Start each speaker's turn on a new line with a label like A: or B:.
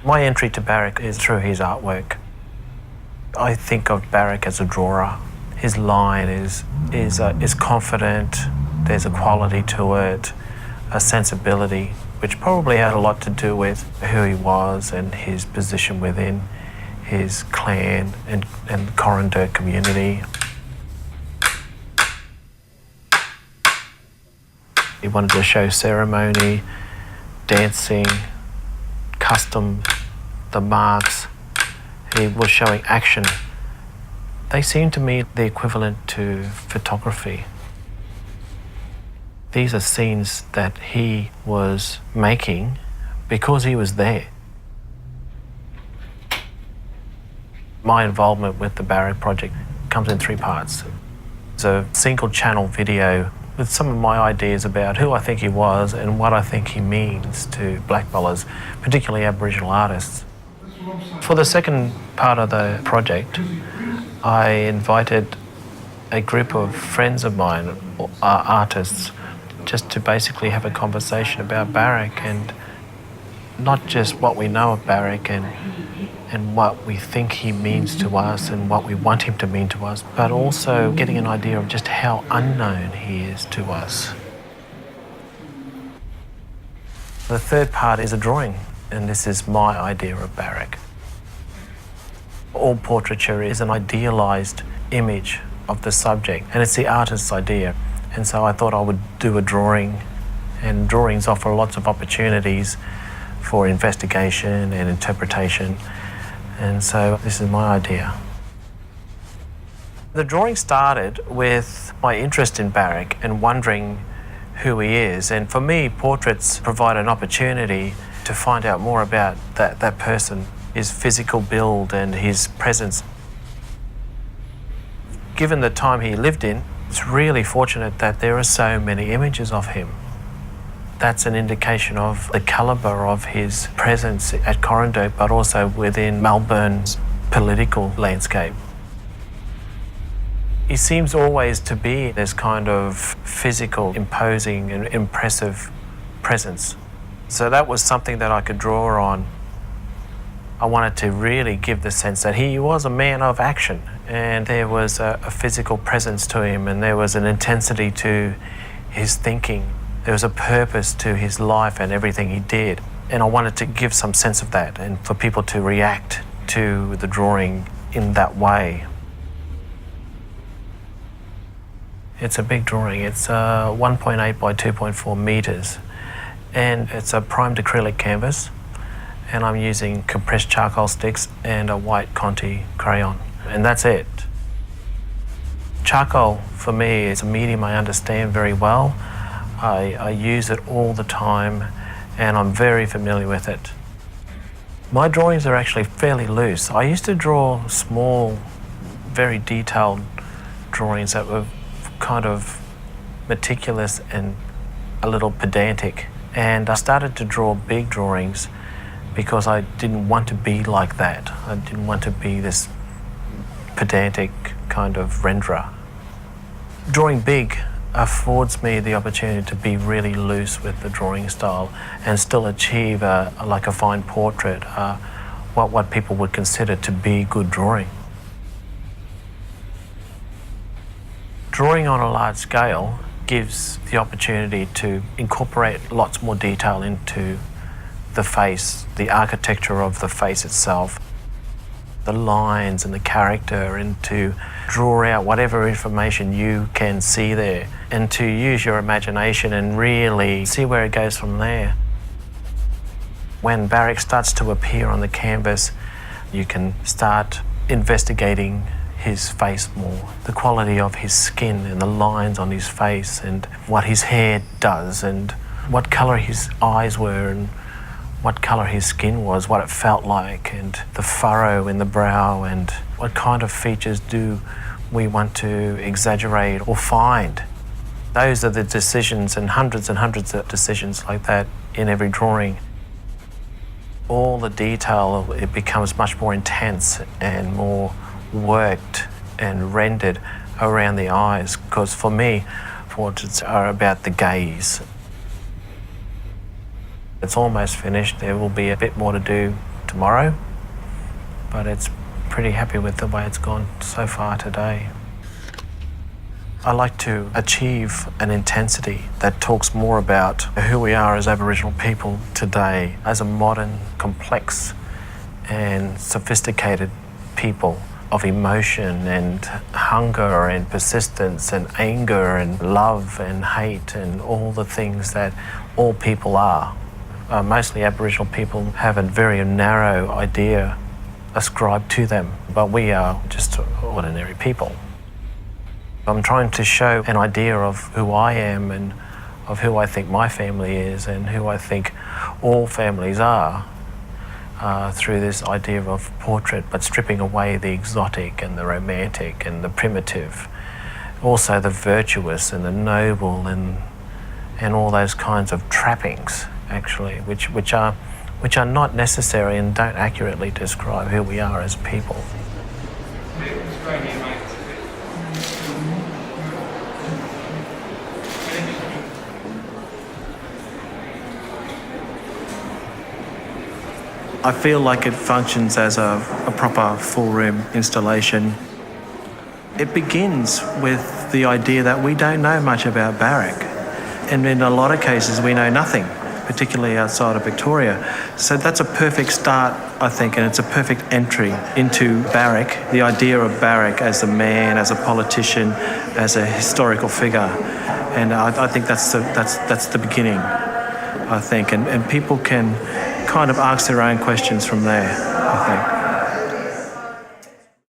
A: My entry to Barak is through his artwork. I think of Barak as a drawer. His line is confident, there's a quality to it, a sensibility, which probably had a lot to do with who he was and his position within his clan and the Corindor community. He wanted to show ceremony, dancing, custom, the marks. He was showing action. They seem to me the equivalent to photography. These are scenes that he was making because he was there. My involvement with the Barak project comes in 3 parts. It's a single channel video with some of my ideas about who I think he was and what I think he means to blackfellas, particularly Aboriginal artists. For the second part of the project, I invited a group of friends of mine, artists, just to basically have a conversation about Barak, and not just what we know of Barak and what we think he means to us and what we want him to mean to us, but also getting an idea of just how unknown he is to us. The third part is a drawing, and this is my idea of Barak. All portraiture is an idealised image of the subject, and it's the artist's idea. And so I thought I would do a drawing, and drawings offer lots of opportunities for investigation and interpretation. And so this is my idea. The drawing started with my interest in Barak and wondering who he is. And for me, portraits provide an opportunity to find out more about that person, his physical build and his presence. Given the time he lived in, it's really fortunate that there are so many images of him. That's an indication of the calibre of his presence at Corindor, but also within Melbourne's political landscape. He seems always to be this kind of physical, imposing and impressive presence. So that was something that I could draw on. I wanted to really give the sense that he was a man of action, and there was a physical presence to him, and there was an intensity to his thinking. There was a purpose to his life and everything he did. And I wanted to give some sense of that and for people to react to the drawing in that way. It's a big drawing. It's 1.8 by 2.4 metres, and it's a primed acrylic canvas, and I'm using compressed charcoal sticks and a white Conti crayon, and that's it. Charcoal for me is a medium I understand very well. I use it all the time, and I'm very familiar with it. My drawings are actually fairly loose. I used to draw small, very detailed drawings that were kind of meticulous and a little pedantic. And I started to draw big drawings because I didn't want to be like that. I didn't want to be this pedantic kind of renderer. Drawing big affords me the opportunity to be really loose with the drawing style and still achieve like a fine portrait, what people would consider to be good drawing. Drawing on a large scale gives the opportunity to incorporate lots more detail into the face, the architecture of the face itself, the lines and the character, and to draw out whatever information you can see there, and to use your imagination and really see where it goes from there. When Barak starts to appear on the canvas, you can start investigating his face more, the quality of his skin and the lines on his face, and what his hair does, and what colour his eyes were, and what colour his skin was, what it felt like, and the furrow in the brow, and what kind of features do we want to exaggerate or find. Those are the decisions, and hundreds of decisions like that in every drawing. All the detail, it becomes much more intense and more worked and rendered around the eyes, because for me, portraits are about the gaze. It's almost finished. There will be a bit more to do tomorrow, but it's pretty happy with the way it's gone so far today. I like to achieve an intensity that talks more about who we are as Aboriginal people today, as a modern, complex and sophisticated people of emotion and hunger and persistence and anger and love and hate and all the things that all people are. Mostly Aboriginal people have a very narrow idea ascribed to them, but we are just ordinary people. I'm trying to show an idea of who I am and of who I think my family is and who I think all families are through this idea of portrait, but stripping away the exotic and the romantic and the primitive, also the virtuous and the noble and all those kinds of trappings, actually, which are not necessary and don't accurately describe who we are as people. I feel like it functions as a proper full-room installation. It begins with the idea that we don't know much about Barak, and in a lot of cases we know nothing, particularly outside of Victoria. So that's a perfect start, I think, and it's a perfect entry into Barak, the idea of Barak as a man, as a politician, as a historical figure. And I think that's the beginning, I think, and people can kind of ask their own questions from there, I think.